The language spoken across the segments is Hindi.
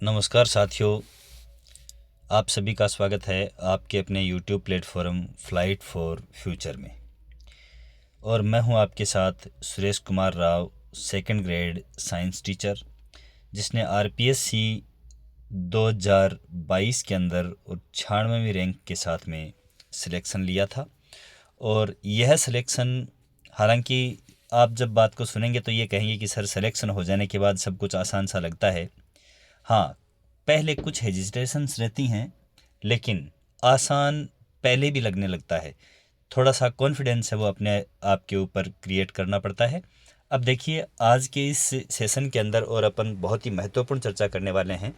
नमस्कार साथियों, आप सभी का स्वागत है आपके अपने YouTube platform flight for future में। और मैं हूं आपके साथ Suresh Kumar Rao, second grade science teacher, जिसने आरपीएससी 2022 के अंदर 96वीं रैंक के साथ में सिलेक्शन लिया था। और यह सिलेक्शन, हालांकि आप जब बात को सुनेंगे तो ये कहेंगे कि सर सिलेक्शन हो जाने के बाद सब कुछ आसान सा लगता है। हाँ, पहले कुछ हेजिटेशंस रहती हैं, लेकिन आसान पहले भी लगने लगता है। थोड़ा सा कॉन्फिडेंस है वो अपने आप के ऊपर क्रिएट करना पड़ता है। अब देखिए, आज के इस सेशन के अंदर और अपन बहुत ही महत्वपूर्ण चर्चा करने वाले हैं।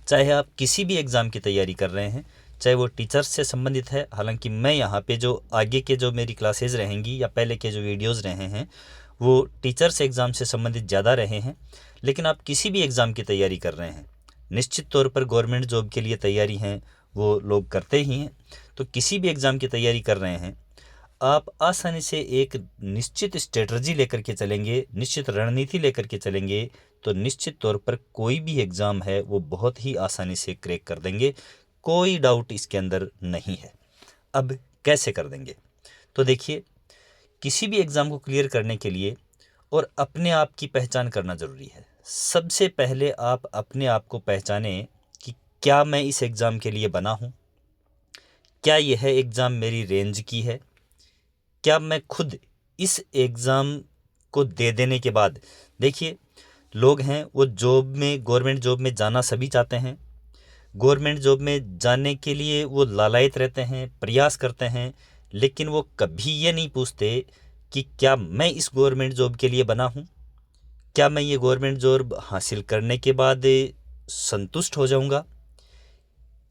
चाहे आप किसी भी एग्ज़ाम की तैयारी कर रहे हैं, चाहे वो टीचर्स से संबंधित है, हालांकि मैं यहाँ पे जो आगे के जो मेरी क्लासेज रहेंगी या पहले के जो वीडियोज़ रहे हैं वो टीचर्स एग्ज़ाम से संबंधित ज़्यादा रहे हैं। लेकिन आप किसी भी एग्ज़ाम की तैयारी कर रहे हैं, निश्चित तौर पर गवर्नमेंट जॉब के लिए तैयारी हैं वो लोग करते ही हैं। तो किसी भी एग्ज़ाम की तैयारी कर रहे हैं, आप आसानी से एक निश्चित स्ट्रेटजी लेकर के चलेंगे, निश्चित रणनीति लेकर के चलेंगे, तो निश्चित तौर पर कोई भी एग्ज़ाम है वो बहुत ही आसानी से क्रैक कर देंगे। कोई डाउट इसके अंदर नहीं है। अब कैसे कर देंगे? तो देखिए, किसी भी एग्ज़ाम को क्लियर करने के लिए और अपने आप की पहचान करना ज़रूरी है। सबसे पहले आप अपने आप को पहचानें कि क्या मैं इस एग्ज़ाम के लिए बना हूँ? क्या यह एग्ज़ाम मेरी रेंज की है? क्या मैं खुद इस एग्ज़ाम को दे देने के बाद, देखिए, लोग हैं वो जॉब में, गवर्नमेंट जॉब में जाना सभी चाहते हैं। गवर्नमेंट जॉब में जाने के लिए वो लालायित रहते हैं, प्रयास करते हैं, लेकिन वो कभी ये नहीं पूछते कि क्या मैं इस गवर्नमेंट जॉब के लिए बना हूँ? क्या मैं ये गवर्नमेंट जॉब हासिल करने के बाद संतुष्ट हो जाऊँगा?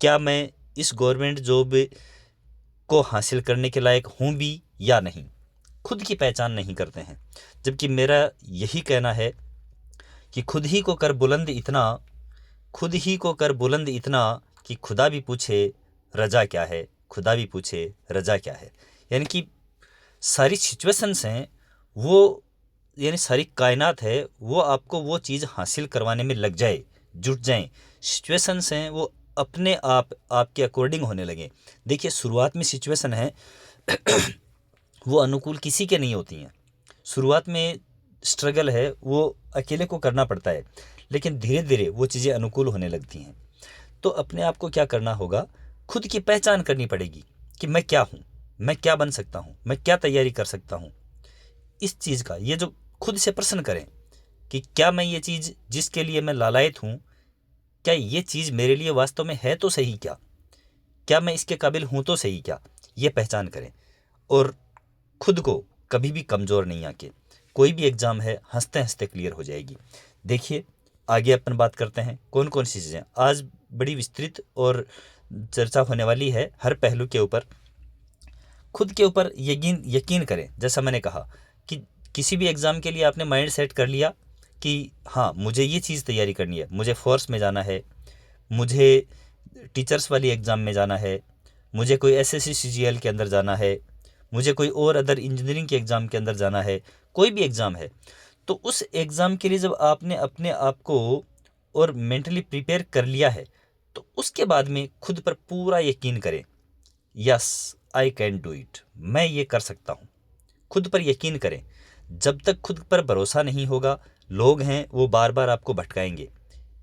क्या मैं इस गवर्नमेंट जॉब को हासिल करने के लायक हूँ भी या नहीं? खुद की पहचान नहीं करते हैं। जबकि मेरा यही कहना है कि खुद ही को कर बुलंद इतना, खुद ही को कर बुलंद इतना कि खुदा भी पूछे रजा क्या है, खुदा भी पूछे रजा क्या है। यानी कि सारी सिचुएशंस हैं वो, यानी सारी कायनात है वो आपको वो चीज़ हासिल करवाने में लग जाए, जुट जाएं। सिचुएशंस हैं वो अपने आप आपके अकॉर्डिंग होने लगे। देखिए, शुरुआत में सिचुएशन है वो अनुकूल किसी के नहीं होती हैं। शुरुआत में स्ट्रगल है वो अकेले को करना पड़ता है, लेकिन धीरे धीरे वो चीज़ें अनुकूल होने लगती हैं। तो अपने आप को क्या करना होगा? खुद की पहचान करनी पड़ेगी कि मैं क्या हूँ, मैं क्या बन सकता हूँ, मैं क्या तैयारी कर सकता हूँ। इस चीज़ का ये जो खुद से प्रश्न करें कि क्या मैं ये चीज़ जिसके लिए मैं लालायित हूँ, क्या ये चीज़ मेरे लिए वास्तव में है तो सही क्या? क्या मैं इसके काबिल हूँ तो सही क्या? ये पहचान करें और खुद को कभी भी कमज़ोर नहीं आके। कोई भी एग्ज़ाम है हंसते हंसते क्लियर हो जाएगी। देखिए, आगे अपन बात करते हैं कौन कौन सी चीज़ें आज बड़ी विस्तृत और चर्चा होने वाली है हर पहलू के ऊपर। खुद के ऊपर यकीन यकीन करें। जैसा मैंने कहा कि किसी भी एग्ज़ाम के लिए आपने माइंड सेट कर लिया कि हाँ, मुझे ये चीज़ तैयारी करनी है, मुझे फोर्स में जाना है, मुझे टीचर्स वाली एग्ज़ाम में जाना है, मुझे कोई एसएससी सीजीएल के अंदर जाना है, मुझे कोई और अदर इंजीनियरिंग के एग्ज़ाम के अंदर जाना है, कोई भी एग्ज़ाम है। तो उस एग्ज़ाम के लिए जब आपने अपने आप को और मेंटली प्रिपेयर कर लिया है, तो उसके बाद में खुद पर पूरा यकीन करें, yes I can do it, मैं ये कर सकता हूँ। खुद पर यकीन करें। जब तक खुद पर भरोसा नहीं होगा, लोग हैं वो बार बार आपको भटकाएंगे,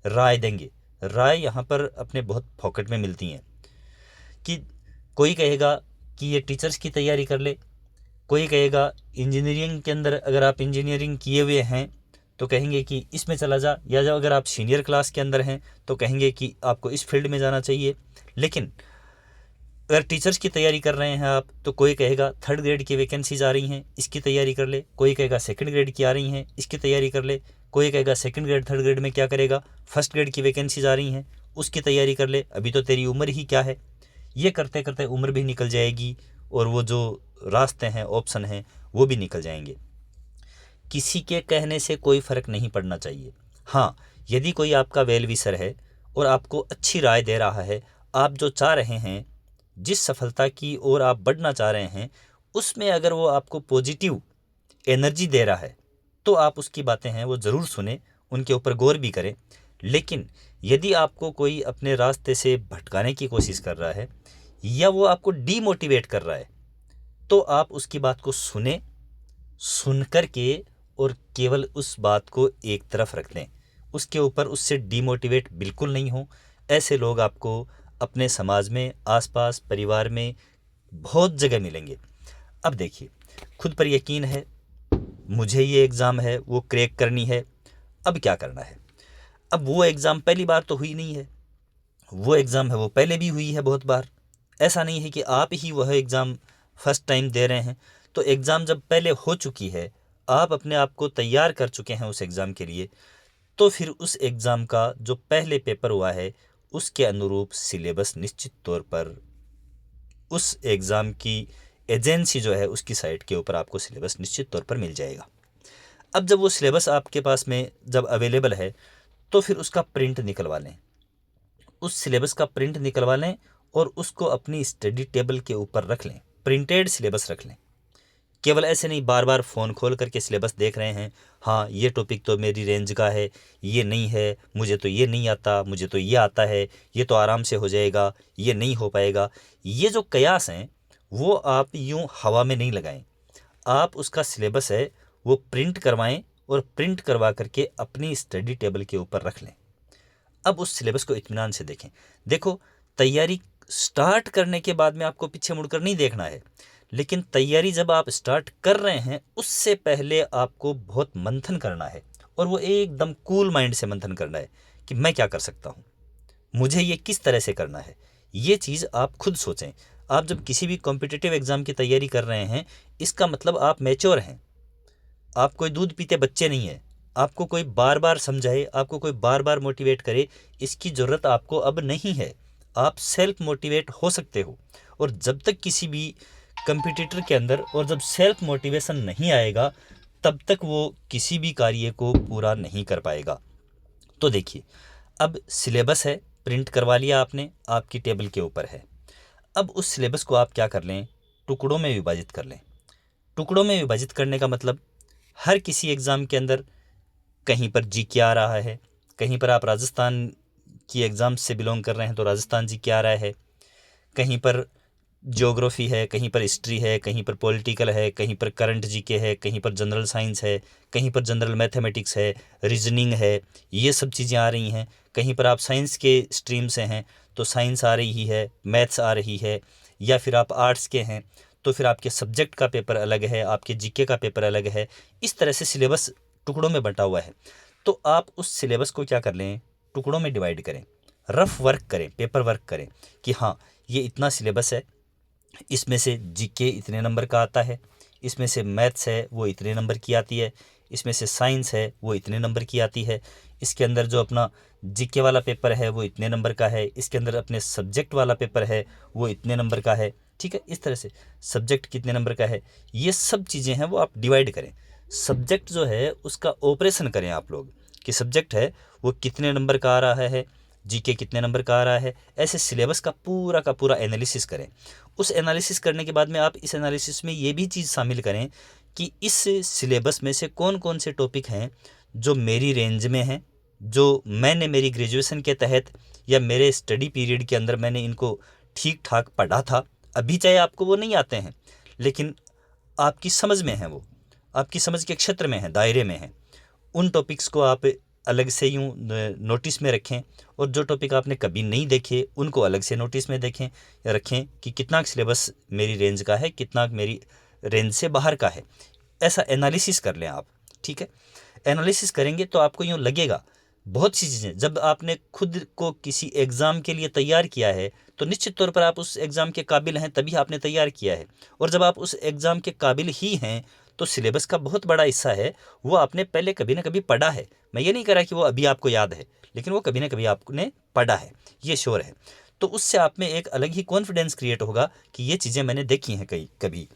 राय देंगे। राय यहाँ पर अपने बहुत पॉकेट में मिलती हैं कि कोई कहेगा कि ये टीचर्स की तैयारी कर ले, कोई कहेगा इंजीनियरिंग के अंदर अगर आप इंजीनियरिंग किए हुए हैं तो कहेंगे कि इसमें चला जा, या जो अगर आप सीनियर क्लास के अंदर हैं तो कहेंगे कि आपको इस फील्ड में जाना चाहिए। लेकिन अगर टीचर्स की तैयारी कर रहे हैं आप तो कोई कहेगा थर्ड ग्रेड की वैकेंसीज आ रही हैं, इसकी तैयारी कर ले, कोई कहेगा सेकंड ग्रेड की आ रही हैं, इसकी तैयारी कर ले, कोई कहेगा सेकंड ग्रेड थर्ड ग्रेड में क्या करेगा, फर्स्ट ग्रेड की वैकेंसीज आ रही हैं, उसकी तैयारी कर ले, अभी तो तेरी उम्र ही क्या है। ये करते करते उम्र भी निकल जाएगी और वो जो रास्ते हैं, ऑप्शन हैं, वो भी निकल जाएंगे। किसी के कहने से कोई फ़र्क नहीं पड़ना चाहिए। हाँ, यदि कोई आपका वेल विशर है और आपको अच्छी राय दे रहा है, आप जो चाह रहे हैं, जिस सफलता की ओर आप बढ़ना चाह रहे हैं, उसमें अगर वो आपको पॉजिटिव एनर्जी दे रहा है तो आप उसकी बातें हैं वो ज़रूर सुने, उनके ऊपर गौर भी करें। लेकिन यदि आपको कोई अपने रास्ते से भटकाने की कोशिश कर रहा है या वो आपको डीमोटिवेट कर रहा है, तो आप उसकी बात को सुन कर के और केवल उस बात को एक तरफ रख दें, उसके ऊपर उससे डीमोटिवेट बिल्कुल नहीं हो। ऐसे लोग आपको अपने समाज में, आसपास, परिवार में बहुत जगह मिलेंगे। अब देखिए, खुद पर यकीन है, मुझे ये एग्ज़ाम है वो क्रैक करनी है, अब क्या करना है। अब वो एग्ज़ाम पहली बार तो हुई नहीं है, वो एग्ज़ाम है वो पहले भी हुई है बहुत बार। ऐसा नहीं है कि आप ही वह एग्ज़ाम फर्स्ट टाइम दे रहे हैं। तो एग्ज़ाम जब पहले हो चुकी है, आप अपने आप को तैयार कर चुके हैं उस एग्ज़ाम के लिए, तो फिर उस एग्ज़ाम का जो पहले पेपर हुआ है उसके अनुरूप सिलेबस निश्चित तौर पर उस एग्ज़ाम की एजेंसी जो है उसकी साइट के ऊपर आपको सिलेबस निश्चित तौर पर मिल जाएगा। अब जब वो सिलेबस आपके पास में जब अवेलेबल है, तो फिर उसका प्रिंट निकलवा लें, उस सिलेबस का प्रिंट निकलवा लें और उसको अपनी स्टडी टेबल के ऊपर रख लें, प्रिंटेड सिलेबस रख लें। केवल ऐसे नहीं बार बार फ़ोन खोल करके सिलेबस देख रहे हैं, हाँ ये टॉपिक तो मेरी रेंज का है, ये नहीं है, मुझे तो ये नहीं आता, मुझे तो ये आता है, ये तो आराम से हो जाएगा, ये नहीं हो पाएगा। ये जो कयास हैं वो आप यूँ हवा में नहीं लगाएं। आप उसका सिलेबस है वो प्रिंट करवाएं और प्रिंट करवा करके अपनी स्टडी टेबल के ऊपर रख लें। अब उस सिलेबस को इत्मीनान से देखें। देखो, तैयारी स्टार्ट करने के बाद में आपको पीछे मुड़कर नहीं देखना है, लेकिन तैयारी जब आप स्टार्ट कर रहे हैं उससे पहले आपको बहुत मंथन करना है, और वो एकदम कूल माइंड से मंथन करना है कि मैं क्या कर सकता हूँ, मुझे ये किस तरह से करना है। ये चीज़ आप खुद सोचें। आप जब किसी भी कॉम्पिटिटिव एग्ज़ाम की तैयारी कर रहे हैं, इसका मतलब आप मैच्योर हैं, आप कोई दूध पीते बच्चे नहीं हैं। आपको कोई बार बार समझाए, आपको कोई बार बार मोटिवेट करे, इसकी ज़रूरत आपको अब नहीं है। आप सेल्फ मोटिवेट हो सकते हो। और जब तक किसी भी कंपटीटर के अंदर और जब सेल्फ मोटिवेशन नहीं आएगा, तब तक वो किसी भी कार्य को पूरा नहीं कर पाएगा। तो देखिए, अब सिलेबस है, प्रिंट करवा लिया आपने, आपकी टेबल के ऊपर है। अब उस सिलेबस को आप क्या कर लें, टुकड़ों में विभाजित कर लें। टुकड़ों में विभाजित करने का मतलब, हर किसी एग्ज़ाम के अंदर कहीं पर जीके आ रहा है, कहीं पर आप राजस्थान की एग्ज़ाम से बिलोंग कर रहे हैं तो राजस्थान जीके आ रहा है, कहीं पर ज्योग्राफी है, कहीं पर हिस्ट्री है, कहीं पर पॉलिटिकल है, कहीं पर करंट जीके है, कहीं पर जनरल साइंस है, कहीं पर जनरल मैथमेटिक्स है, रीजनिंग है, ये सब चीज़ें आ रही हैं। कहीं पर आप साइंस के स्ट्रीम से हैं तो साइंस आ रही है, मैथ्स आ रही है, या फिर आप आर्ट्स के हैं तो फिर आपके सब्जेक्ट का पेपर अलग है, आपके जीके का पेपर अलग है। इस तरह से सिलेबस टुकड़ों में बंटा हुआ है। तो आप उस सिलेबस को क्या कर लें, टुकड़ों में डिवाइड करें, रफ वर्क करें, पेपर वर्क करें कि हाँ ये इतना सिलेबस है, इसमें से जीके इतने नंबर का आता है, इसमें से मैथ्स है वो इतने नंबर की आती है, इसमें से साइंस है वो इतने नंबर की आती है, इसके अंदर जो अपना जीके वाला पेपर है वो इतने नंबर का है, इसके अंदर अपने सब्जेक्ट वाला पेपर है वो इतने नंबर का है। ठीक है, इस तरह से सब्जेक्ट कितने नंबर का है, ये सब चीज़ें हैं वो आप डिवाइड करें। सब्जेक्ट जो है उसका ऑपरेशन करें आप लोग कि सब्जेक्ट है वो कितने नंबर का आ रहा है, जीके कितने नंबर का आ रहा है। ऐसे सिलेबस का पूरा एनालिसिस करें। उस एनालिसिस करने के बाद में आप इस एनालिसिस में ये भी चीज़ शामिल करें कि इस सिलेबस में से कौन कौन से टॉपिक हैं जो मेरी रेंज में हैं, जो मैंने मेरी ग्रेजुएशन के तहत या मेरे स्टडी पीरियड के अंदर मैंने इनको ठीक ठाक पढ़ा था। अभी चाहे आपको वो नहीं आते हैं, लेकिन आपकी समझ में है, वो आपकी समझ के क्षेत्र में है, दायरे में है। उन टॉपिक्स को आप अलग से यूँ नोटिस में रखें, और जो टॉपिक आपने कभी नहीं देखे उनको अलग से नोटिस में देखें या रखें कि कितना सिलेबस मेरी रेंज का है, कितना मेरी रेंज से बाहर का है। ऐसा एनालिसिस कर लें आप। ठीक है, एनालिसिस करेंगे तो आपको यूँ लगेगा, बहुत सी चीज़ें जब आपने खुद को किसी एग्ज़ाम के लिए तैयार किया है तो निश्चित तौर पर आप उस एग्ज़ाम के काबिल हैं, तभी आपने तैयार किया है। और जब आप उस एग्ज़ाम के काबिल ही हैं तो सिलेबस का बहुत बड़ा हिस्सा है वो आपने पहले कभी ना कभी पढ़ा है। मैं ये नहीं कह रहा कि वो अभी आपको याद है, लेकिन वो कभी ना कभी आपने पढ़ा है, ये श्योर है। तो उससे आप में एक अलग ही कॉन्फिडेंस क्रिएट होगा कि ये चीज़ें मैंने देखी हैं कहीं कभी।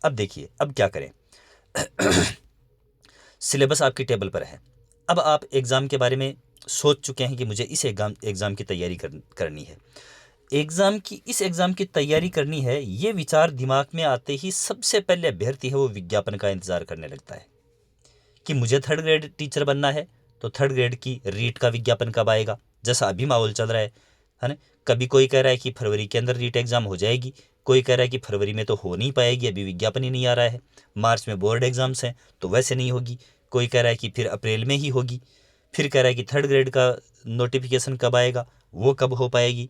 अब देखिए, अब क्या करें। सिलेबस आपकी टेबल पर है। अब आप एग्ज़ाम के बारे में सोच चुके हैं कि मुझे इस एग्ज़ाम की तैयारी करनी है, इस एग्ज़ाम की तैयारी करनी है। ये विचार दिमाग में आते ही सबसे पहले अभ्यर्थी है वो विज्ञापन का इंतज़ार करने लगता है कि मुझे थर्ड ग्रेड टीचर बनना है तो थर्ड ग्रेड की रीट का विज्ञापन कब आएगा, जैसा अभी माहौल चल रहा है ना। कभी कोई कह रहा है कि फरवरी के अंदर रीट एग्ज़ाम हो जाएगी, कोई कह रहा है कि फरवरी में तो हो नहीं पाएगी, अभी विज्ञापन ही नहीं आ रहा है, मार्च में बोर्ड एग्ज़ाम्स हैं तो वैसे नहीं होगी, कोई कह रहा है कि फिर अप्रैल में ही होगी, फिर कह रहा है कि थर्ड ग्रेड का नोटिफिकेशन कब आएगा, वो कब हो पाएगी,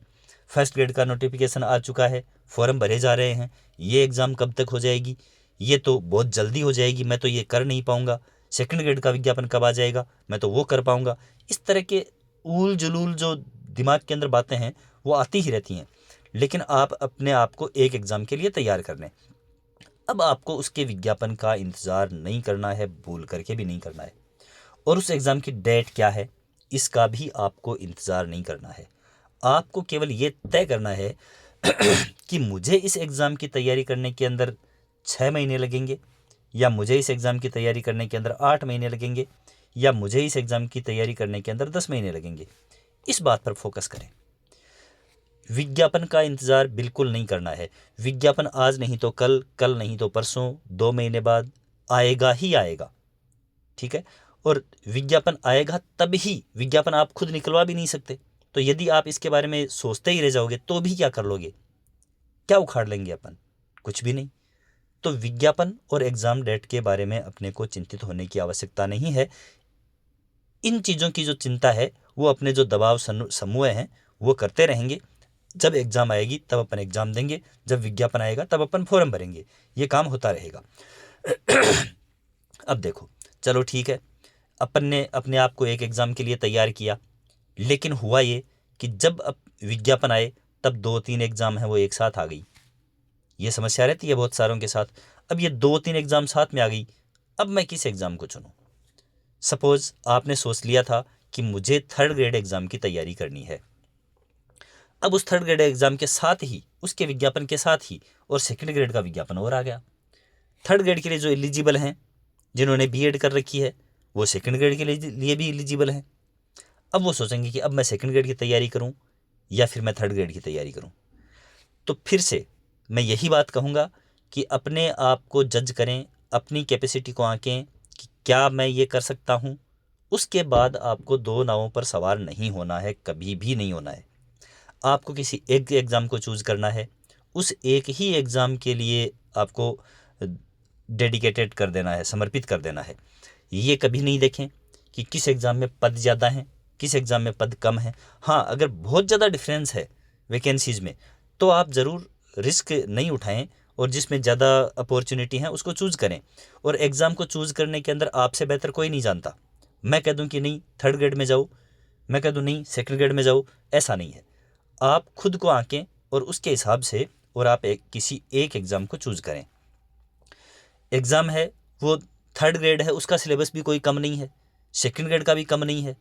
फर्स्ट ग्रेड का नोटिफिकेशन आ चुका है, फॉर्म भरे जा रहे हैं, ये एग्ज़ाम कब तक हो जाएगी, ये तो बहुत जल्दी हो जाएगी, मैं तो ये कर नहीं पाऊँगा, सेकंड ग्रेड का विज्ञापन कब आ जाएगा, मैं तो वो कर पाऊँगा। इस तरह के ऊल जुलूल जो दिमाग के अंदर बातें हैं वो आती ही रहती हैं। लेकिन आप अपने आप को एक एग्ज़ाम के लिए तैयार कर लें। अब आपको उसके विज्ञापन का इंतज़ार नहीं करना है, भूल करके भी नहीं करना है, और उस एग्ज़ाम की डेट क्या है इसका भी आपको इंतज़ार नहीं करना है। आपको केवल ये तय करना है कि मुझे इस एग्ज़ाम की तैयारी करने के अंदर 6 महीने लगेंगे, या मुझे इस एग्ज़ाम की तैयारी करने के अंदर 8 महीने लगेंगे, या मुझे इस एग्ज़ाम की तैयारी करने के अंदर 10 महीने लगेंगे। इस बात पर फोकस करें। विज्ञापन का इंतज़ार बिल्कुल नहीं करना है। विज्ञापन आज नहीं तो कल, कल नहीं तो परसों, 2 महीने बाद आएगा ही आएगा, ठीक है। और विज्ञापन आएगा तब ही, विज्ञापन आप खुद निकलवा भी नहीं सकते, तो यदि आप इसके बारे में सोचते ही रह जाओगे तो भी क्या कर लोगे, क्या उखाड़ लेंगे अपन, कुछ भी नहीं। तो विज्ञापन और एग्ज़ाम डेट के बारे में अपने को चिंतित होने की आवश्यकता नहीं है। इन चीज़ों की जो चिंता है वो अपने जो दबाव समूह हैं वो करते रहेंगे। जब एग्ज़ाम आएगी तब अपन एग्ज़ाम देंगे, जब विज्ञापन आएगा तब अपन फॉर्म भरेंगे, ये काम होता रहेगा। अब देखो, चलो ठीक है, अपन ने अपने आप को एक एग्ज़ाम के लिए तैयार किया, लेकिन हुआ ये कि जब अब विज्ञापन आए तब 2-3 एग्ज़ाम हैं वो एक साथ आ गई। ये समस्या रहती है बहुत सारों के साथ। अब ये 2-3 एग्ज़ाम साथ में आ गई, अब मैं किस एग्ज़ाम को चुनूँ। सपोज़ आपने सोच लिया था कि मुझे थर्ड ग्रेड एग्ज़ाम की तैयारी करनी है। अब उस थर्ड ग्रेड एग्ज़ाम के साथ ही, उसके विज्ञापन के साथ ही, और सेकंड ग्रेड का विज्ञापन और आ गया। थर्ड ग्रेड के लिए जो एलिजिबल हैं, जिन्होंने बीएड कर रखी है, वो सेकंड ग्रेड के लिए भी एलिजिबल हैं। अब वो सोचेंगे कि अब मैं सेकंड ग्रेड की तैयारी करूं या फिर मैं थर्ड ग्रेड की तैयारी करूं। तो फिर से मैं यही बात कहूँगा कि अपने आप को जज करें, अपनी कैपेसिटी को आंकें कि क्या मैं ये कर सकता हूँ। उसके बाद आपको दो नावों पर सवार नहीं होना है, कभी भी नहीं होना है। आपको किसी एक एग्ज़ाम को चूज़ करना है, उस एक ही एग्ज़ाम के लिए आपको डेडिकेटेड कर देना है, समर्पित कर देना है। ये कभी नहीं देखें कि किस एग्ज़ाम में पद ज़्यादा हैं, किस एग्ज़ाम में पद कम हैं। हाँ, अगर बहुत ज़्यादा डिफरेंस है वैकेंसीज़ में तो आप ज़रूर रिस्क नहीं उठाएं, और जिसमें ज़्यादा अपॉर्चुनिटी है उसको चूज़ करें। और एग्ज़ाम को चूज़ करने के अंदर आपसे बेहतर कोई नहीं जानता। मैं कह दूं कि नहीं थर्ड ग्रेड में जाओ, मैं कह दूं नहीं सेकंड ग्रेड में जाओ, ऐसा नहीं है। आप खुद को आंकें और उसके हिसाब से, और आप किसी एक एग्ज़ाम को चूज़ करें। एग्ज़ाम है वो थर्ड ग्रेड है, उसका सिलेबस भी कोई कम नहीं है, सेकंड ग्रेड का भी कम नहीं है,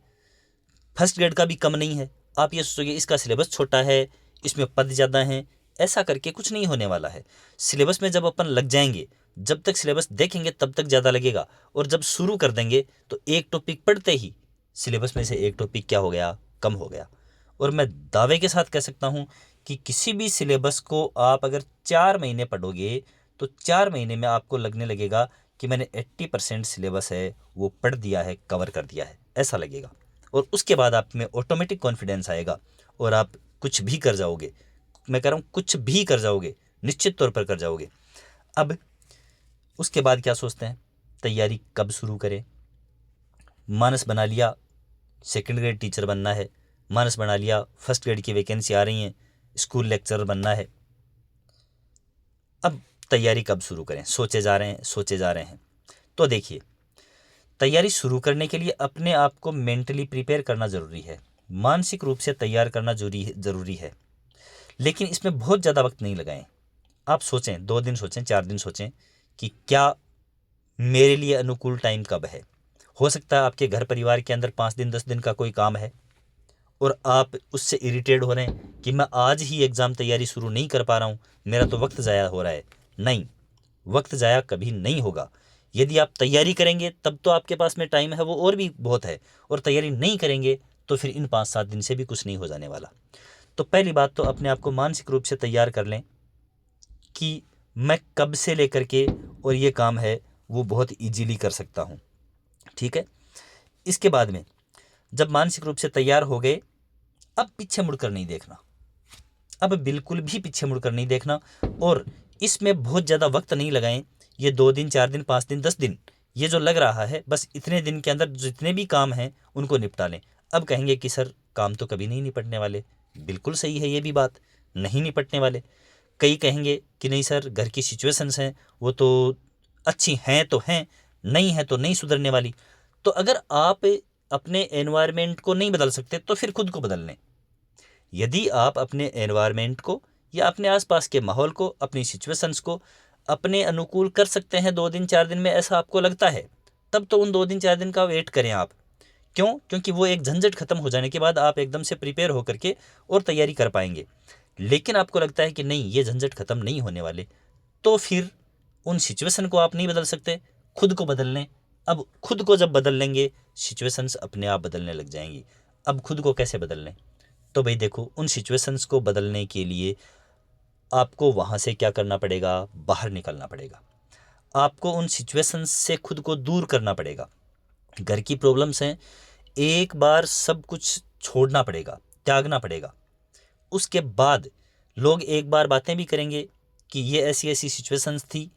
फर्स्ट ग्रेड का भी कम नहीं है। आप ये सोचोगे इसका सिलेबस छोटा है, इसमें पद ज़्यादा हैं, ऐसा करके कुछ नहीं होने वाला है। सिलेबस में जब अपन लग जाएंगे, जब तक सिलेबस देखेंगे तब तक ज़्यादा लगेगा, और जब शुरू कर देंगे तो एक टॉपिक पढ़ते ही सिलेबस में से एक टॉपिक क्या हो गया, कम हो गया। और मैं दावे के साथ कह सकता हूँ कि किसी भी सिलेबस को आप अगर 4 महीने पढ़ोगे तो 4 महीने में आपको लगने लगेगा कि मैंने 80% सिलेबस है वो पढ़ दिया है, कवर कर दिया है, ऐसा लगेगा। और उसके बाद आप में ऑटोमेटिक कॉन्फिडेंस आएगा और आप कुछ भी कर जाओगे। मैं कह रहा हूँ कुछ भी कर जाओगे, निश्चित तौर पर कर जाओगे। अब उसके बाद क्या सोचते हैं, तैयारी कब शुरू करें। मानस बना लिया सेकंड ग्रेड टीचर बनना है, मानस बना लिया फर्स्ट ग्रेड की वैकेंसी आ रही हैं, स्कूल लेक्चरर बनना है। अब तैयारी कब शुरू करें, सोचे जा रहे हैं, सोचे जा रहे हैं। तो देखिए, तैयारी शुरू करने के लिए अपने आप को मेंटली प्रिपेयर करना ज़रूरी है, मानसिक रूप से तैयार करना ज़रूरी है। लेकिन इसमें बहुत ज़्यादा वक्त नहीं लगाएं। आप सोचें, 2 दिन सोचें, 4 दिन सोचें कि क्या मेरे लिए अनुकूल टाइम कब है। हो सकता है आपके घर परिवार के अंदर 5 दिन 10 दिन का कोई काम है और आप उससे इरिटेट हो रहे हैं कि मैं आज ही एग्ज़ाम तैयारी शुरू नहीं कर पा रहा हूँ, मेरा तो वक्त ज़ाया हो रहा है। नहीं, वक्त ज़ाया कभी नहीं होगा। यदि आप तैयारी करेंगे तब तो आपके पास में टाइम है वो और भी बहुत है, और तैयारी नहीं करेंगे तो फिर इन 5-7 दिन से भी कुछ नहीं हो जाने वाला। तो पहली बात तो अपने आप को मानसिक रूप से तैयार कर लें कि मैं कब से लेकर के और ये काम है वो बहुत ईजीली कर सकता हूँ, ठीक है। इसके बाद में जब मानसिक रूप से तैयार हो गए, अब पीछे मुड़कर नहीं देखना, अब बिल्कुल भी पीछे मुड़कर नहीं देखना। और इसमें बहुत ज़्यादा वक्त नहीं लगाएं। ये 2 दिन, 4 दिन, 5 दिन, 10 दिन, ये जो लग रहा है, बस इतने दिन के अंदर जितने भी काम हैं उनको निपटा लें। अब कहेंगे कि सर काम तो कभी नहीं निपटने वाले। बिल्कुल सही है, ये भी बात नहीं निपटने वाले। कई कहेंगे कि नहीं सर, घर की सिचुएशंस हैं वो तो अच्छी हैं तो हैं, नहीं है तो नहीं सुधरने वाली। तो अगर आप अपने एनवायरनमेंट को नहीं बदल सकते तो फिर खुद को बदल लें। यदि आप अपने एनवायरनमेंट को या अपने आसपास के माहौल को, अपनी सिचुएशंस को अपने अनुकूल कर सकते हैं 2 दिन 4 दिन में, ऐसा आपको लगता है, तब तो उन 2 दिन 4 दिन का वेट करें आप। क्यों? क्योंकि वो एक झंझट खत्म हो जाने के बाद आप एकदम से प्रिपेयर होकर के और तैयारी कर पाएंगे। लेकिन आपको लगता है कि नहीं, ये झंझट खत्म नहीं होने वाले, तो फिर उन सिचुएशन को आप नहीं बदल सकते, खुद को बदल लें। अब खुद को जब बदल लेंगे, सिचुएशंस अपने आप बदलने लग जाएंगी। अब खुद को कैसे बदल लें? तो भाई देखो, उन सिचुएशंस को बदलने के लिए आपको वहाँ से क्या करना पड़ेगा? बाहर निकलना पड़ेगा। आपको उन सिचुएशंस से खुद को दूर करना पड़ेगा। घर की प्रॉब्लम्स हैं, एक बार सब कुछ छोड़ना पड़ेगा, त्यागना पड़ेगा। उसके बाद लोग एक बार बातें भी करेंगे कि ये ऐसी ऐसी सिचुएशंस थी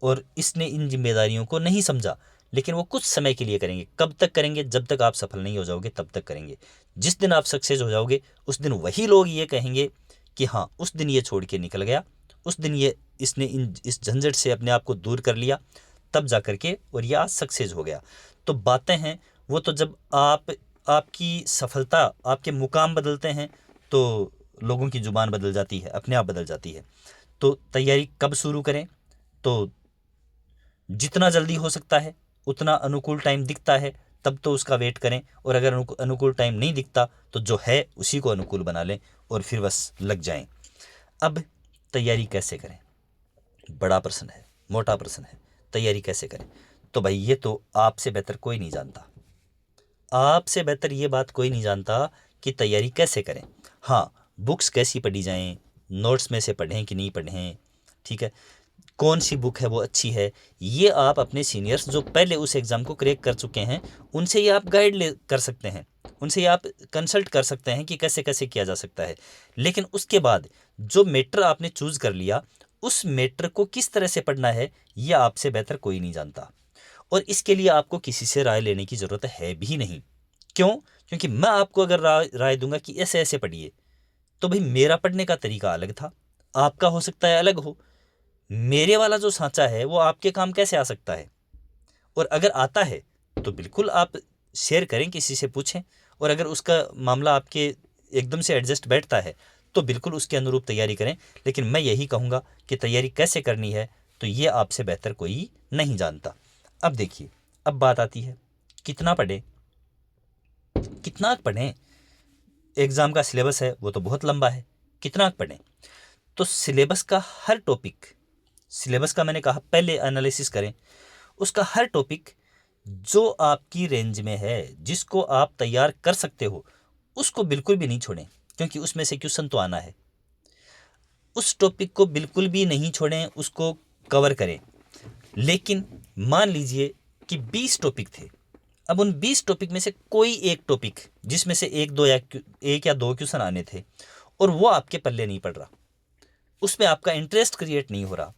और इसने इन जिम्मेदारियों को नहीं समझा, लेकिन वो कुछ समय के लिए करेंगे। कब तक करेंगे? जब तक आप सफल नहीं हो जाओगे तब तक करेंगे। जिस दिन आप सक्सेस हो जाओगे उस दिन वही लोग ये कहेंगे कि हाँ, उस दिन ये छोड़ के निकल गया, उस दिन ये इसने इस झंझट से अपने आप को दूर कर लिया, तब जा कर के और ये आज सक्सेस हो गया। तो बातें हैं वो तो जब आपकी सफलता, आपके मुकाम बदलते हैं तो लोगों की ज़ुबान बदल जाती है, अपने आप बदल जाती है। तो तैयारी कब शुरू करें? तो जितना जल्दी हो सकता है, उतना अनुकूल टाइम दिखता है तब तो उसका वेट करें। और अगर अनुकूल टाइम नहीं दिखता तो जो है उसी को अनुकूल बना लें और फिर बस लग जाएं। अब तैयारी कैसे करें? बड़ा प्रश्न है, मोटा प्रश्न है। तैयारी कैसे करें? तो भाई ये तो आपसे बेहतर कोई नहीं जानता। आपसे बेहतर ये बात कोई नहीं जानता कि तैयारी कैसे करें। हाँ, बुक्स कैसी पढ़ी जाएं, नोट्स में से पढ़ें कि नहीं पढ़ें, ठीक है, कौन सी बुक है वो अच्छी है, ये आप अपने सीनियर्स जो पहले उस एग्ज़ाम को क्रैक कर चुके हैं उनसे ये आप गाइड ले कर सकते हैं, उनसे ये आप कंसल्ट कर सकते हैं कि कैसे कैसे किया जा सकता है। लेकिन उसके बाद जो मैटर आपने चूज़ कर लिया, उस मैटर को किस तरह से पढ़ना है ये आपसे बेहतर कोई नहीं जानता। और इसके लिए आपको किसी से राय लेने की ज़रूरत है भी नहीं। क्यों? क्योंकि मैं आपको अगर राय दूंगा कि ऐसे ऐसे पढ़िए, तो भाई मेरा पढ़ने का तरीका अलग था, आपका हो सकता है अलग हो। मेरे वाला जो सांचा है वो आपके काम कैसे आ सकता है? और अगर आता है तो बिल्कुल आप शेयर करें, किसी से पूछें। और अगर उसका मामला आपके एकदम से एडजस्ट बैठता है तो बिल्कुल उसके अनुरूप तैयारी करें। लेकिन मैं यही कहूँगा कि तैयारी कैसे करनी है तो ये आपसे बेहतर कोई नहीं जानता। अब देखिए, अब बात आती है कितना पढ़ें, कितना पढ़ें। एग्ज़ाम का सिलेबस है वो तो बहुत लंबा है, कितना पढ़ें? तो सिलेबस का हर टॉपिक, सिलेबस का मैंने कहा पहले एनालिसिस करें, उसका हर टॉपिक जो आपकी रेंज में है, जिसको आप तैयार कर सकते हो, उसको बिल्कुल भी नहीं छोड़ें, क्योंकि उसमें से क्वेश्चन तो आना है। उस टॉपिक को बिल्कुल भी नहीं छोड़ें, उसको कवर करें। लेकिन मान लीजिए कि 20 टॉपिक थे, अब उन 20 टॉपिक में से कोई एक टॉपिक जिसमें से एक या दो क्वेश्चन आने थे और वो आपके पल्ले नहीं पड़ रहा, उसमें आपका इंटरेस्ट क्रिएट नहीं हो रहा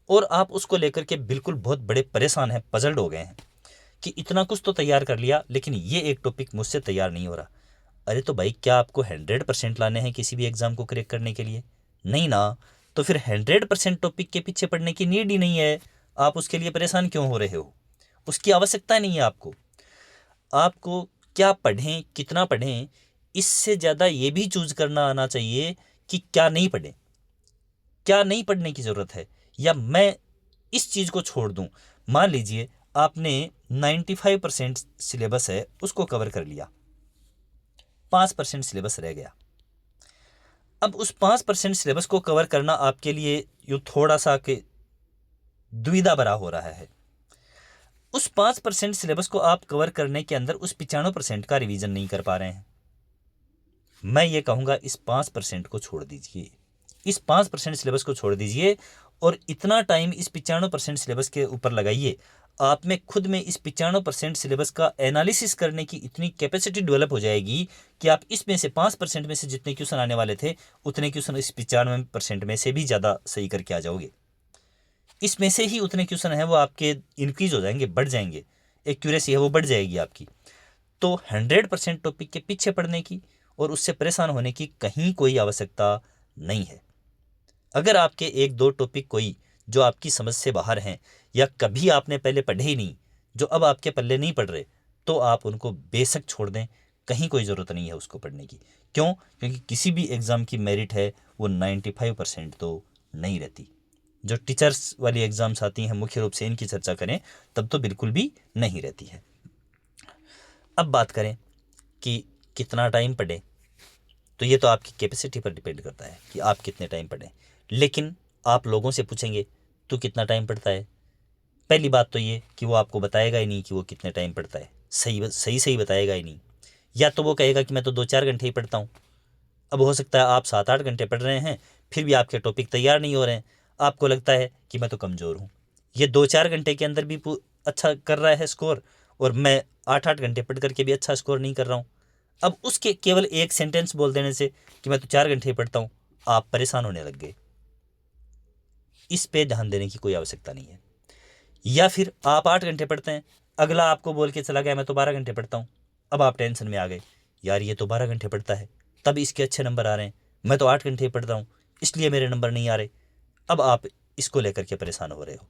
और आप उसको लेकर के बिल्कुल बहुत बड़े परेशान हैं, पजल्ड हो गए हैं कि इतना कुछ तो तैयार कर लिया लेकिन ये एक टॉपिक मुझसे तैयार नहीं हो रहा। अरे तो भाई, क्या आपको 100% लाने हैं किसी भी एग्ज़ाम को क्रैक करने के लिए? नहीं ना। तो फिर 100% टॉपिक के पीछे पढ़ने की नीड ही नहीं है। आप उसके लिए परेशान क्यों हो रहे हो? उसकी आवश्यकता नहीं है आपको। आपको क्या पढ़ें, कितना पढ़ें, इससे ज़्यादा ये भी चूज करना आना चाहिए कि क्या नहीं पढ़ें, क्या नहीं पढ़ने की ज़रूरत है, या मैं इस चीज़ को छोड़ दूं। मान लीजिए आपने 95% सिलेबस है उसको कवर कर लिया, 5% सिलेबस रह गया। अब उस 5% सिलेबस को कवर करना आपके लिए यूँ थोड़ा सा कि दुविधा भरा हो रहा है। उस 5% सिलेबस को आप कवर करने के अंदर उस 95% का रिवीजन नहीं कर पा रहे हैं। मैं ये कहूँगा इस 5% को छोड़ दीजिए, इस 5% सिलेबस को छोड़ दीजिए और इतना टाइम इस 95% सिलेबस के ऊपर लगाइए। आप में खुद में इस 95% सिलेबस का एनालिसिस करने की इतनी कैपेसिटी डेवलप हो जाएगी कि आप इसमें से 5% में से जितने क्वेश्चन आने वाले थे उतने क्वेश्चन इस 95% में से भी ज़्यादा सही करके आ जाओगे। इसमें से ही उतने क्वेश्चन हैं वो आपके इंक्रीज हो जाएंगे, बढ़ जाएंगे, एक्यूरेसी है वो बढ़ जाएगी आपकी। तो 100% टॉपिक के पीछे पढ़ने की और उससे परेशान होने की कहीं कोई आवश्यकता नहीं है। अगर आपके एक दो टॉपिक कोई जो आपकी समझ से बाहर हैं या कभी आपने पहले पढ़े ही नहीं, जो अब आपके पल्ले नहीं पढ़ रहे, तो आप उनको बेशक छोड़ दें, कहीं कोई ज़रूरत नहीं है उसको पढ़ने की। क्यों? क्योंकि किसी भी एग्ज़ाम की मेरिट है वो 95% तो नहीं रहती। जो टीचर्स वाली एग्ज़ाम्स आती हैं मुख्य रूप से इनकी चर्चा करें तब तो बिल्कुल भी नहीं रहती है। अब बात करें कि कितना टाइम पढ़ें, तो ये तो आपकी कैपेसिटी पर डिपेंड करता है कि आप कितने टाइम पढ़ें। लेकिन आप लोगों से पूछेंगे तू कितना टाइम पढ़ता है, पहली बात तो ये कि वो आपको बताएगा ही नहीं कि वो कितने टाइम पढ़ता है, सही बताएगा ही नहीं। या तो वो कहेगा कि मैं तो 2-4 घंटे ही पढ़ता हूँ। अब हो सकता है आप 7-8 घंटे पढ़ रहे हैं, फिर भी आपके टॉपिक तैयार नहीं हो रहे हैं, आपको लगता है कि मैं तो कमज़ोर हूँ। ये 2-4 घंटे के अंदर भी अच्छा कर रहा है स्कोर, और मैं 8-8 घंटे पढ़ करके भी अच्छा स्कोर नहीं कर रहा हूँ। अब उसके केवल एक सेंटेंस बोल देने से कि मैं तो 4 घंटे ही पढ़ता हूँ, आप परेशान होने लग गए। इस पे ध्यान देने की कोई आवश्यकता नहीं है। या फिर आप 8 घंटे पढ़ते हैं, अगला आपको बोल के चला गया मैं तो 12 घंटे पढ़ता हूँ। अब आप टेंशन में आ गए, यार ये तो 12 घंटे पढ़ता है तब इसके अच्छे नंबर आ रहे हैं, मैं तो 8 घंटे ही पढ़ता हूँ इसलिए मेरे नंबर नहीं आ रहे। अब आप इसको लेकर के परेशान हो रहे हो।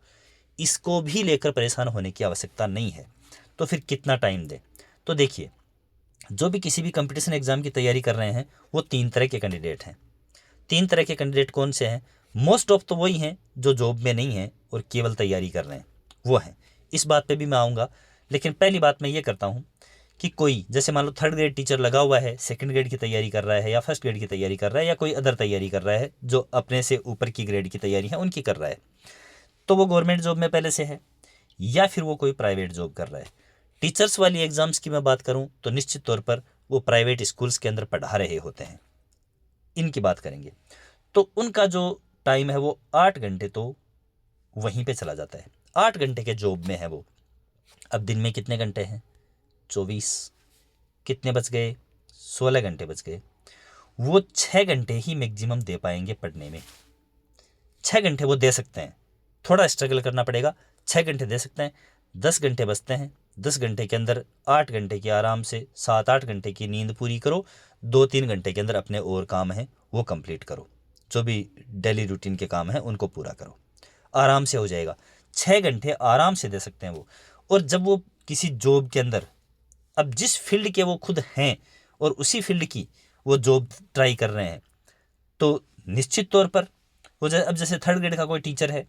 इसको भी लेकर परेशान होने की आवश्यकता नहीं है। तो फिर कितना टाइम दें? तो देखिए, जो भी किसी भी कंपटीशन एग्जाम की तैयारी कर रहे हैं वो 3 तरह के कैंडिडेट हैं। 3 तरह के कैंडिडेट कौन से हैं? मोस्ट ऑफ तो वही हैं जो जॉब में नहीं हैं और केवल तैयारी कर रहे हैं, वो हैं। इस बात पे भी मैं आऊँगा, लेकिन पहली बात मैं ये करता हूँ कि कोई जैसे मान लो 3rd ग्रेड टीचर लगा हुआ है, 2nd ग्रेड की तैयारी कर रहा है या 1st ग्रेड की तैयारी कर रहा है या कोई अदर तैयारी कर रहा है जो अपने से ऊपर की ग्रेड की तैयारी है उनकी कर रहा है, तो वो गवर्नमेंट जॉब में पहले से है या फिर वो कोई प्राइवेट जॉब कर रहा है। टीचर्स वाली एग्ज़ाम्स की मैं बात करूँ तो निश्चित तौर पर वो प्राइवेट स्कूल्स के अंदर पढ़ा रहे होते हैं, इनकी बात करेंगे तो उनका जो टाइम है वो 8 घंटे तो वहीं पे चला जाता है। 8 घंटे के जॉब में है वो। अब दिन में कितने घंटे हैं? 24। कितने बच गए? 16 घंटे बच गए। वो 6 घंटे ही मैक्सिमम दे पाएंगे पढ़ने में। 6 घंटे वो दे सकते हैं, थोड़ा स्ट्रगल करना पड़ेगा, 6 घंटे दे सकते हैं। 10 घंटे बचते हैं, 10 घंटे के अंदर 8 घंटे की आराम से 7-8 घंटे की नींद पूरी करो, 2-3 घंटे के अंदर अपने और काम हैं वो कंप्लीट करो, जो भी डेली रूटीन के काम हैं उनको पूरा करो, आराम से हो जाएगा। 6 घंटे आराम से दे सकते हैं वो। और जब वो किसी जॉब के अंदर, अब जिस फील्ड के वो खुद हैं और उसी फील्ड की वो जॉब ट्राई कर रहे हैं, तो निश्चित तौर पर वो अब जैसे 3rd ग्रेड का कोई टीचर है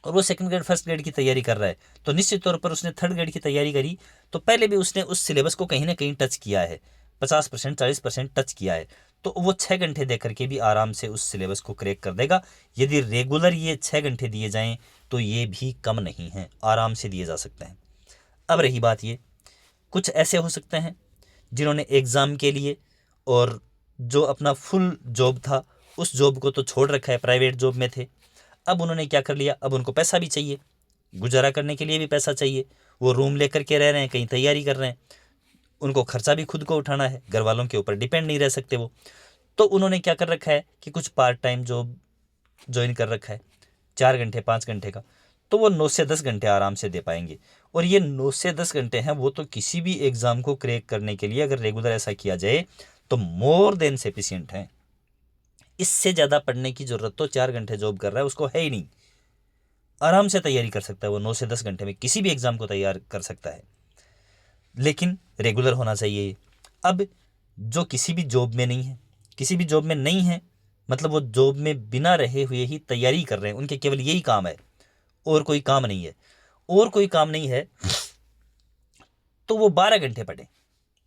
और वो 2nd ग्रेड 1st ग्रेड की तैयारी कर रहा है, तो निश्चित तौर पर उसने 3rd ग्रेड की तैयारी करी तो पहले भी उसने उस सिलेबस को कहीं ना कहीं टच किया है, 50% 40% टच किया है, तो वो 6 घंटे दे करके भी आराम से उस सिलेबस को क्रैक कर देगा। यदि रेगुलर ये 6 घंटे दिए जाएं तो ये भी कम नहीं है, आराम से दिए जा सकते हैं। अब रही बात, ये कुछ ऐसे हो सकते हैं जिन्होंने एग्ज़ाम के लिए और जो अपना फुल जॉब था उस जॉब को तो छोड़ रखा है, प्राइवेट जॉब में थे, अब उन्होंने क्या कर लिया, अब उनको पैसा भी चाहिए, गुजारा करने के लिए भी पैसा चाहिए, वो रूम लेकर के रह रहे हैं, कहीं तैयारी कर रहे हैं, उनको खर्चा भी खुद को उठाना है, घर वालों के ऊपर डिपेंड नहीं रह सकते वो। तो उन्होंने क्या कर रखा है कि कुछ पार्ट टाइम जॉब ज्वाइन कर रखा है, 4 घंटे 5 घंटे का, तो वो 9 से 10 घंटे आराम से दे पाएंगे। और ये 9 से 10 घंटे हैं वो तो किसी भी एग्ज़ाम को क्रैक करने के लिए अगर रेगुलर ऐसा किया जाए तो मोर देन सफिशिएंट है। इससे ज़्यादा पढ़ने की ज़रूरत तो 4 घंटे जॉब कर रहा है उसको है ही नहीं, आराम से तैयारी कर सकता है वो, 9 से 10 घंटे में किसी भी एग्ज़ाम को तैयार कर सकता है, लेकिन रेगुलर होना चाहिए। अब जो किसी भी जॉब में नहीं है, किसी भी जॉब में नहीं है मतलब वो जॉब में बिना रहे हुए ही तैयारी कर रहे हैं, उनके केवल यही काम है और कोई काम नहीं है, और कोई काम नहीं है, तो वो 12 घंटे पढ़े।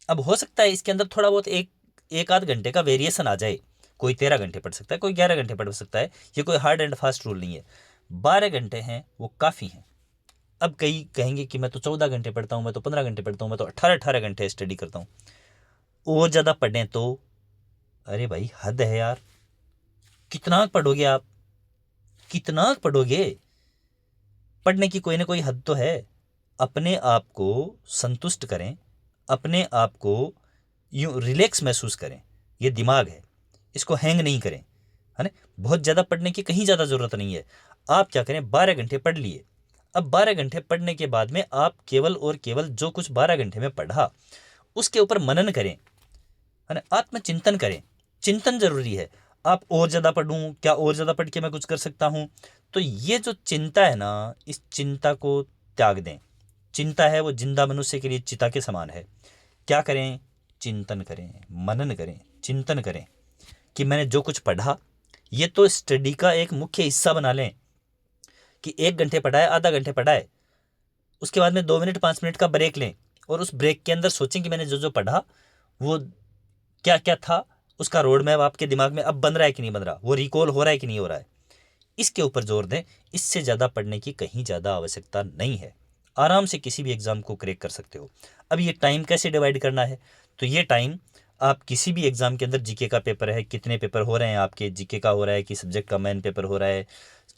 अब हो सकता है इसके अंदर थोड़ा बहुत एक आध घंटे का वेरिएशन आ जाए, कोई 13 घंटे पढ़ सकता है, कोई 11 घंटे पढ़ सकता है, ये कोई हार्ड एंड फास्ट रूल नहीं है। 12 घंटे हैं वो काफ़ी हैं। अब कई कहेंगे कि मैं तो 14 घंटे पढ़ता हूँ, मैं तो 15 घंटे पढ़ता हूँ, मैं तो 18-18 घंटे स्टडी करता हूँ, और ज़्यादा पढ़ें तो अरे भाई हद है यार, कितना पढ़ोगे आप, कितना पढ़ोगे? पढ़ने की कोई ना कोई हद तो है। अपने आप को संतुष्ट करें, अपने आप को यूँ रिलैक्स महसूस करें। ये दिमाग है, इसको हैंग नहीं करें, है ना। बहुत ज़्यादा पढ़ने की कहीं ज़्यादा ज़रूरत नहीं है। आप क्या करें, 12 घंटे पढ़ लिए। अब 12 घंटे पढ़ने के बाद में आप केवल और केवल जो कुछ 12 घंटे में पढ़ा उसके ऊपर मनन करें, है ना, आत्मचिंतन करें। चिंतन जरूरी है। आप और ज़्यादा पढ़ूं क्या, और ज़्यादा पढ़ के मैं कुछ कर सकता हूं, तो ये जो चिंता है ना, इस चिंता को त्याग दें। चिंता है वो जिंदा मनुष्य के लिए चिता के समान है। क्या करें, चिंतन करें, मनन करें, चिंतन करें कि मैंने जो कुछ पढ़ा ये तो स्टडी का एक मुख्य हिस्सा बना लें कि 1 घंटे पढ़ा है, आधा घंटे पढ़ा है, उसके बाद में 2 मिनट 5 मिनट का ब्रेक लें और उस ब्रेक के अंदर सोचें कि मैंने जो जो पढ़ा वो क्या क्या था, उसका रोड मैप आपके दिमाग में अब बन रहा है कि नहीं बन रहा, वो रिकॉल हो रहा है कि नहीं हो रहा है, इसके ऊपर जोर दें। इससे ज़्यादा पढ़ने की कहीं ज़्यादा आवश्यकता नहीं है। आराम से किसी भी एग्ज़ाम को क्रैक कर सकते हो। अब ये टाइम कैसे डिवाइड करना है, तो ये टाइम आप किसी भी एग्ज़ाम के अंदर, जीके का पेपर है, कितने पेपर हो रहे हैं आपके, जीके का हो रहा है कि सब्जेक्ट का मेन पेपर हो रहा है,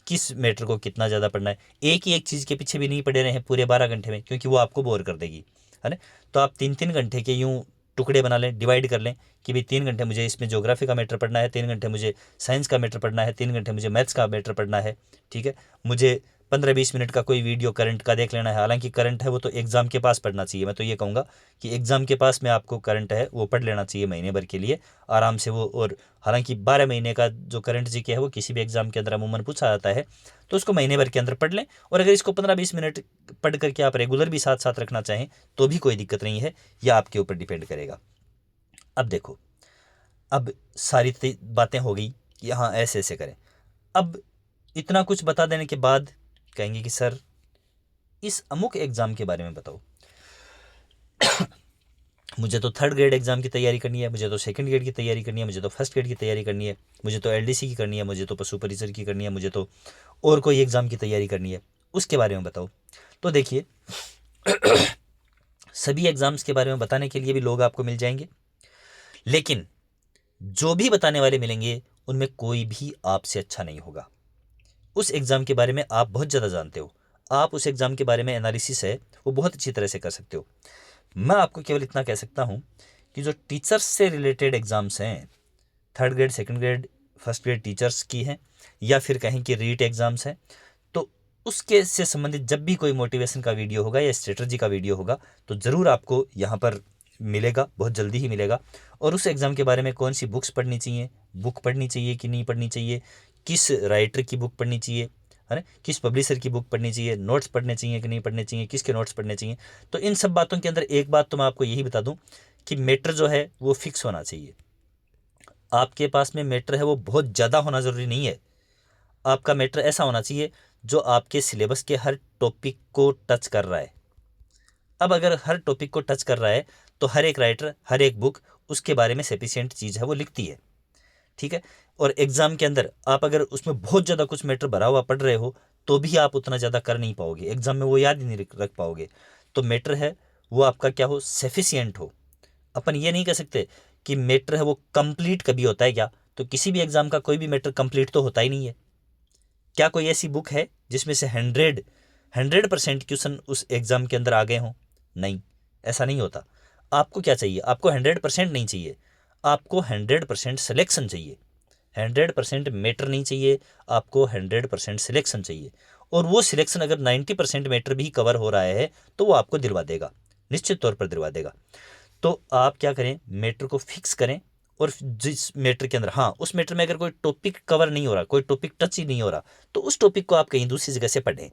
किस मैटर को कितना ज़्यादा पढ़ना है, एक ही एक चीज़ के पीछे भी नहीं पड़े रहे हैं पूरे 12 घंटे में, क्योंकि वो आपको बोर कर देगी, है ना। तो आप 3-3 घंटे के यूँ टुकड़े बना लें, डिवाइड कर लें कि भाई 3 घंटे मुझे इसमें ज्योग्राफी का मैटर पढ़ना है, 3 घंटे मुझे साइंस का मैटर पढ़ना है, 3 घंटे मुझे मैथ्स का मैटर पढ़ना है, ठीक है। मुझे 15-20 मिनट का कोई वीडियो करंट का देख लेना है। हालांकि करंट है वो तो एग्ज़ाम के पास पढ़ना चाहिए। मैं तो ये कहूँगा कि एग्ज़ाम के पास में आपको करंट है वो पढ़ लेना चाहिए महीने भर के लिए आराम से वो। और हालांकि 12 महीने का जो करंट जीके है वो किसी भी एग्ज़ाम के अंदर अमूमन पूछा जाता है, तो उसको महीने भर के अंदर पढ़ लें। और अगर इसको 15-20 मिनट पढ़ करके आप रेगुलर भी साथ साथ रखना चाहें तो भी कोई दिक्कत नहीं है, यह आपके ऊपर डिपेंड करेगा। अब देखो, अब सारी बातें हो गई कि हाँ ऐसे ऐसे करें। अब इतना कुछ बता देने के बाद कहेंगे कि सर इस अमुक एग्ज़ाम के बारे में बताओ। मुझे तो 3rd ग्रेड एग्ज़ाम की तैयारी करनी है, मुझे तो 2nd ग्रेड की तैयारी करनी है, मुझे तो 1st ग्रेड की तैयारी करनी है, मुझे तो एलडीसी की करनी है, मुझे तो पशु परिसर की करनी है, मुझे तो और कोई एग्ज़ाम की तैयारी करनी है, उसके बारे में बताओ। तो देखिए, सभी एग्ज़ाम्स के बारे में बताने के लिए भी लोग आपको मिल जाएंगे, लेकिन जो भी बताने वाले मिलेंगे उनमें कोई भी आपसे अच्छा नहीं होगा। उस एग्ज़ाम के बारे में आप बहुत ज़्यादा जानते हो, आप उस एग्ज़ाम के बारे में एनालिसिस है वो बहुत अच्छी तरह से कर सकते हो। मैं आपको केवल इतना कह सकता हूँ कि जो टीचर्स से रिलेटेड एग्ज़ाम्स हैं, 3rd grade 2nd grade 1st grade teachers की हैं, या फिर कहें कि रीट एग्ज़ाम्स हैं, तो उसके से संबंधित जब भी कोई मोटिवेशन का वीडियो होगा या स्ट्रेटजी का वीडियो होगा तो ज़रूर आपको यहाँ पर मिलेगा, बहुत जल्दी ही मिलेगा। और उस एग्ज़ाम के बारे में कौन सी बुक्स पढ़नी चाहिए, बुक पढ़नी चाहिए कि नहीं पढ़नी चाहिए, किस राइटर की बुक पढ़नी चाहिए, है ना, किस पब्लिशर की बुक पढ़नी चाहिए, नोट्स पढ़ने चाहिए कि नहीं पढ़ने चाहिए, किसके नोट्स पढ़ने चाहिए। तो इन सब बातों के अंदर एक बात तो मैं आपको यही बता दूं कि मैटर जो है वो फिक्स होना चाहिए। आपके पास में मैटर है वो बहुत ज़्यादा होना ज़रूरी नहीं है। आपका मैटर ऐसा होना चाहिए जो आपके सिलेबस के हर टॉपिक को टच कर रहा है। अब अगर हर टॉपिक को टच कर रहा है तो हर एक राइटर, हर एक बुक उसके बारे में सफिशिएंट चीज़ है वो लिखती है, ठीक है। और एग्ज़ाम के अंदर आप अगर उसमें बहुत ज़्यादा कुछ मैटर भरा हुआ पढ़ रहे हो तो भी आप उतना ज़्यादा कर नहीं पाओगे, एग्ज़ाम में वो याद ही नहीं रख पाओगे। तो मैटर है वो आपका क्या हो, सफिशिएंट हो। अपन ये नहीं कह सकते कि मैटर है वो कंप्लीट कभी होता है क्या, तो किसी भी एग्ज़ाम का कोई भी मैटर कंप्लीट तो होता ही नहीं है। क्या कोई ऐसी बुक है जिसमें से 100% क्वेश्चन उस एग्ज़ाम के अंदर आ गए हों? नहीं, ऐसा नहीं होता। आपको क्या चाहिए, आपको 100% नहीं चाहिए, आपको 100% सिलेक्शन चाहिए। 100% मैटर नहीं चाहिए, आपको 100% सिलेक्शन चाहिए। और वो सिलेक्शन अगर 90% मैटर भी कवर हो रहा है तो वो आपको दिलवा देगा, निश्चित तौर पर दिलवा देगा। तो आप क्या करें, मैटर को फिक्स करें। और जिस मैटर के अंदर, हाँ, उस मैटर में अगर कोई टॉपिक कवर नहीं हो रहा, कोई टॉपिक टच ही नहीं हो रहा, तो उस टॉपिक को आप कहीं दूसरी जगह से पढ़ें।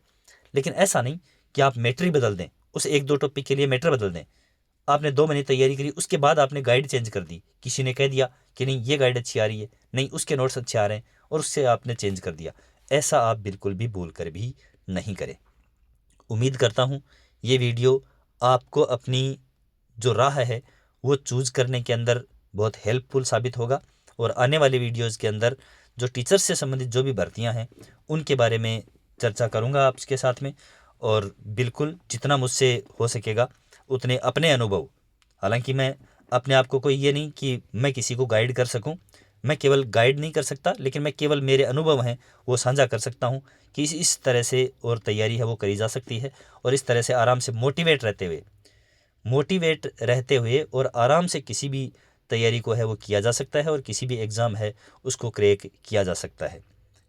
लेकिन ऐसा नहीं कि आप मैटर ही बदल दें, उस 1-2 टॉपिक के लिए मैटर बदल दें। आपने 2 महीने तैयारी करी, उसके बाद आपने गाइड चेंज कर दी, किसी ने कह दिया कि नहीं ये गाइड अच्छी आ रही है, नहीं उसके नोट्स अच्छे आ रहे हैं, और उससे आपने चेंज कर दिया। ऐसा आप बिल्कुल भी भूल कर भी नहीं करें। उम्मीद करता हूँ ये वीडियो आपको अपनी जो राह है वो चूज़ करने के अंदर बहुत हेल्पफुल साबित होगा। और आने वाले वीडियोज़ के अंदर जो टीचर्स से संबंधित जो भी भर्तियां हैं उनके बारे में चर्चा करूंगा आपके साथ में। और बिल्कुल जितना मुझसे हो सकेगा उतने अपने अनुभव, हालांकि मैं अपने आप को कोई ये नहीं कि मैं किसी को गाइड कर सकूं, मैं केवल गाइड नहीं कर सकता, लेकिन मैं केवल मेरे अनुभव हैं वो साझा कर सकता हूँ कि इस तरह से और तैयारी है वो करी जा सकती है, और इस तरह से आराम से मोटिवेट रहते हुए और आराम से किसी भी तैयारी को है वो किया जा सकता है, और किसी भी एग्ज़ाम है उसको क्रैक किया जा सकता है।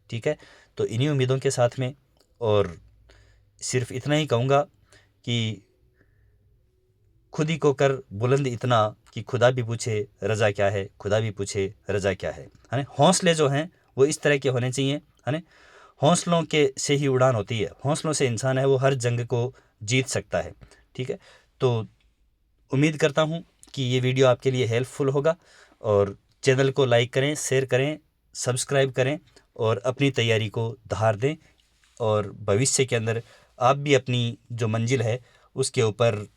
ठीक है, तो इन्हीं उम्मीदों के साथ में, और सिर्फ इतना ही कहूँगा कि खुद ही को कर बुलंद इतना कि खुदा भी पूछे रजा क्या है, खुदा भी पूछे रजा क्या है ना। हौसले जो हैं वो इस तरह के होने चाहिए, है ना। हौसलों के से ही उड़ान होती है, हौसलों से इंसान है वो हर जंग को जीत सकता है। ठीक है, तो उम्मीद करता हूँ कि ये वीडियो आपके लिए हेल्पफुल होगा, और चैनल को लाइक करें, शेयर करें, सब्सक्राइब करें, और अपनी तैयारी को धार दें, और भविष्य के अंदर आप भी अपनी जो मंजिल है उसके ऊपर